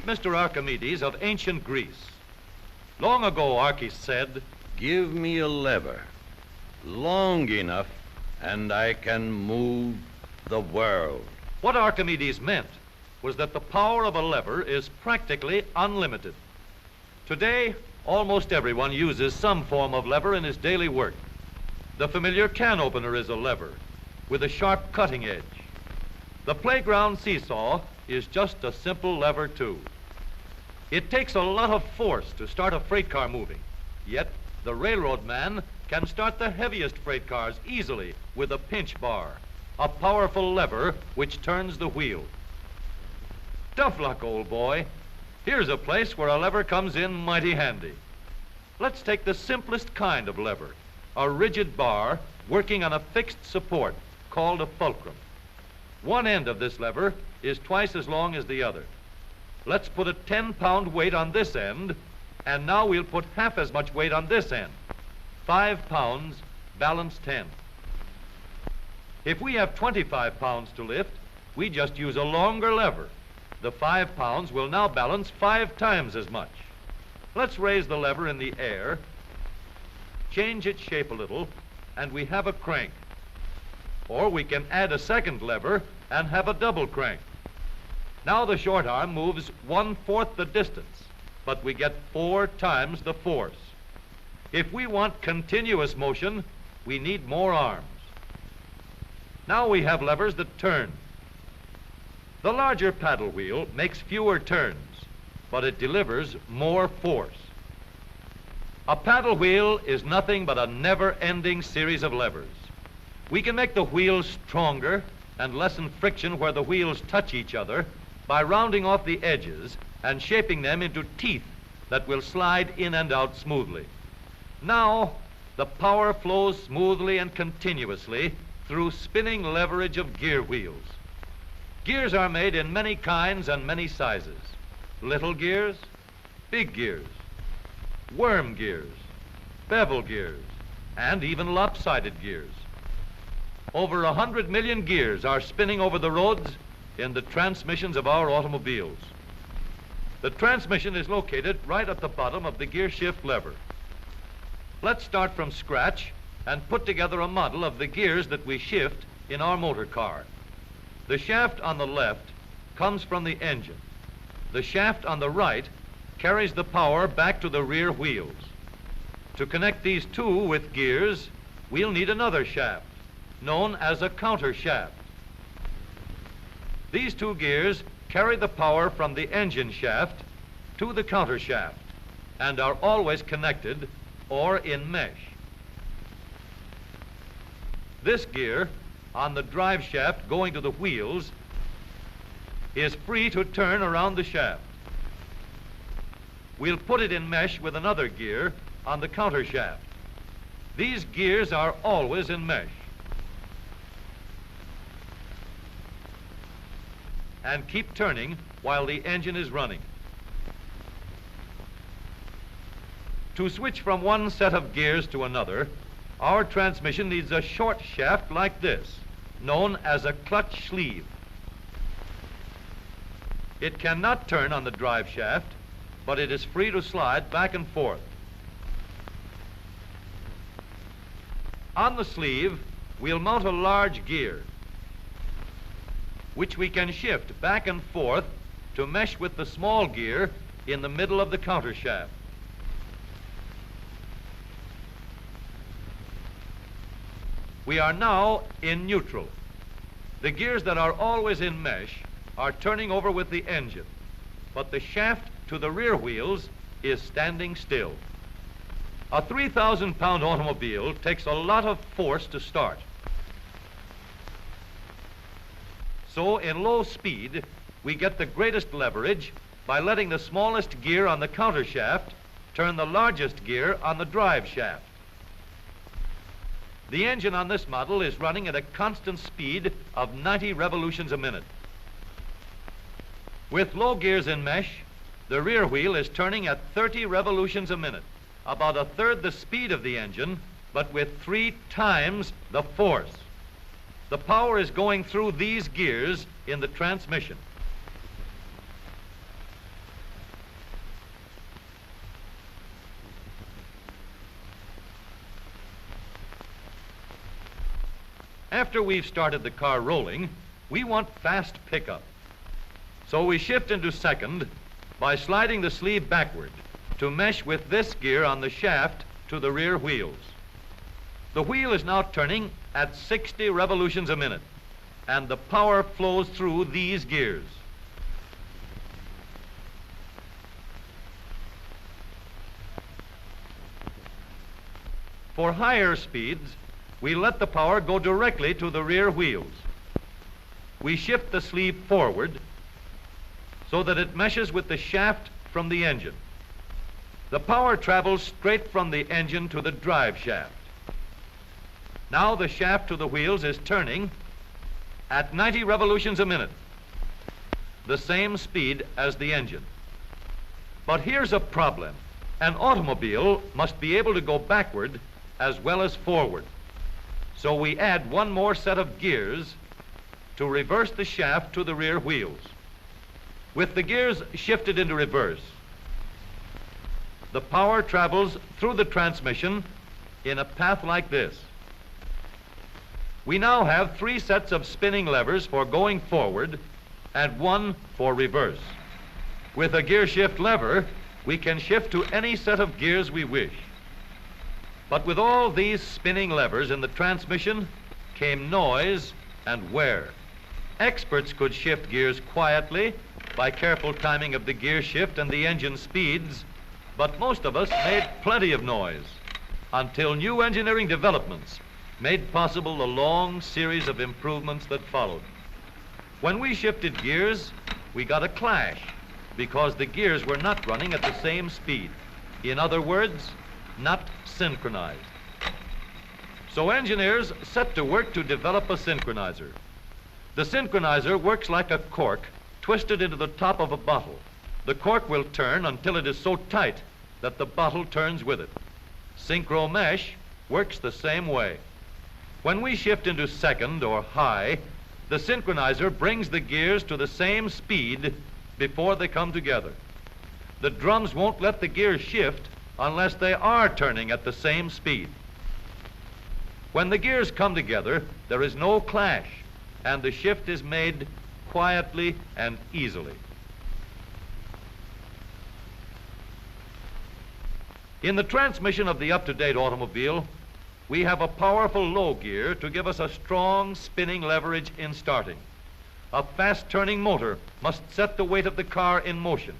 Meet Mr. Archimedes of ancient Greece. Long ago, Archis said, "Give me a lever long enough and I can move the world." What Archimedes meant was that the power of a lever is practically unlimited. Today, almost everyone uses some form of lever in his daily work. The familiar can opener is a lever with a sharp cutting edge. The playground seesaw is just a simple lever too. It takes a lot of force to start a freight car moving, yet the railroad man can start the heaviest freight cars easily with a pinch bar, a powerful lever which turns the wheel. Tough luck, old boy. Here's a place where a lever comes in mighty handy. Let's take the simplest kind of lever, a rigid bar working on a fixed support called a fulcrum. One end of this lever is twice as long as the other. Let's put a 10-pound weight on this end, and now we'll put half as much weight on this end. 5 pounds, balance 10. If we have 25 pounds to lift, we just use a longer lever. The 5 pounds will now balance 5 times as much. Let's raise the lever in the air, change its shape a little, and we have a crank. Or we can add a second lever and have a double crank. Now the short arm moves 1/4 the distance, but we get 4 times the force. If we want continuous motion, we need more arms. Now we have levers that turn. The larger paddle wheel makes fewer turns, but it delivers more force. A paddle wheel is nothing but a never-ending series of levers. We can make the wheels stronger and lessen friction where the wheels touch each other by rounding off the edges and shaping them into teeth that will slide in and out smoothly. Now, the power flows smoothly and continuously through spinning leverage of gear wheels. Gears are made in many kinds and many sizes. Little gears, big gears, worm gears, bevel gears, and even lopsided gears. Over 100 million gears are spinning over the roads in the transmissions of our automobiles. The transmission is located right at the bottom of the gear shift lever. Let's start from scratch and put together a model of the gears that we shift in our motor car. The shaft on the left comes from the engine. The shaft on the right carries the power back to the rear wheels. To connect these two with gears, we'll need another shaft, known as a counter shaft. These two gears carry the power from the engine shaft to the counter shaft and are always connected or in mesh. This gear on the drive shaft going to the wheels is free to turn around the shaft. We'll put it in mesh with another gear on the counter shaft. These gears are always in mesh and keep turning while the engine is running. To switch from one set of gears to another, our transmission needs a short shaft like this, known as a clutch sleeve. It cannot turn on the drive shaft, but it is free to slide back and forth. On the sleeve, we'll mount a large gear, which we can shift back and forth to mesh with the small gear in the middle of the counter shaft. We are now in neutral. The gears that are always in mesh are turning over with the engine, but the shaft to the rear wheels is standing still. A 3,000-pound automobile takes a lot of force to start. So in low speed, we get the greatest leverage by letting the smallest gear on the counter shaft turn the largest gear on the drive shaft. The engine on this model is running at a constant speed of 90 revolutions a minute. With low gears in mesh, the rear wheel is turning at 30 revolutions a minute, about a third the speed of the engine, but with 3 times the force. The power is going through these gears in the transmission. After we've started the car rolling, we want fast pickup. So we shift into second by sliding the sleeve backward to mesh with this gear on the shaft to the rear wheels. The wheel is now turning at 60 revolutions a minute, and the power flows through these gears. For higher speeds, we let the power go directly to the rear wheels. We shift the sleeve forward so that it meshes with the shaft from the engine. The power travels straight from the engine to the drive shaft. Now the shaft to the wheels is turning at 90 revolutions a minute, the same speed as the engine. But here's a problem. An automobile must be able to go backward as well as forward. So we add one more set of gears to reverse the shaft to the rear wheels. With the gears shifted into reverse, the power travels through the transmission in a path like this. We now have 3 sets of spinning levers for going forward and 1 for reverse. With a gear shift lever, we can shift to any set of gears we wish. But with all these spinning levers in the transmission came noise and wear. Experts could shift gears quietly by careful timing of the gear shift and the engine speeds, but most of us made plenty of noise until new engineering developments made possible the long series of improvements that followed. When we shifted gears, we got a clash because the gears were not running at the same speed. In other words, not synchronized. So engineers set to work to develop a synchronizer. The synchronizer works like a cork twisted into the top of a bottle. The cork will turn until it is so tight that the bottle turns with it. Synchro mesh works the same way. When we shift into second or high, the synchronizer brings the gears to the same speed before they come together. The drums won't let the gears shift unless they are turning at the same speed. When the gears come together, there is no clash, and the shift is made quietly and easily. In the transmission of the up-to-date automobile, we have a powerful low gear to give us a strong spinning leverage in starting. A fast-turning motor must set the weight of the car in motion.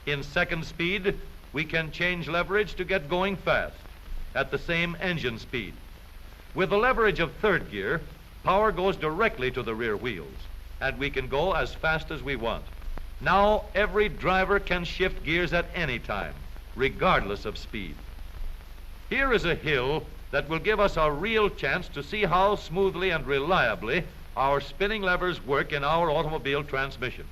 In second speed, we can change leverage to get going fast at the same engine speed. With the leverage of third gear, power goes directly to the rear wheels, and we can go as fast as we want. Now every driver can shift gears at any time, regardless of speed. Here is a hill that will give us a real chance to see how smoothly and reliably our spinning levers work in our automobile transmission.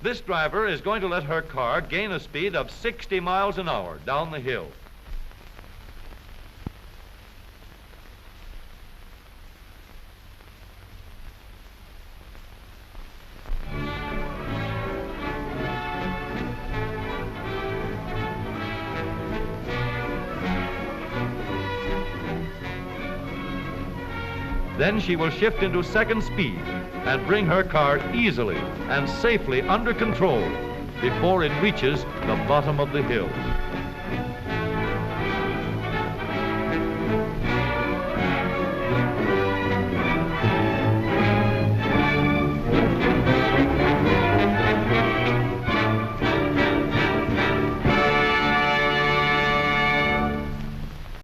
This driver is going to let her car gain a speed of 60 miles an hour down the hill. Then she will shift into second speed and bring her car easily and safely under control before it reaches the bottom of the hill.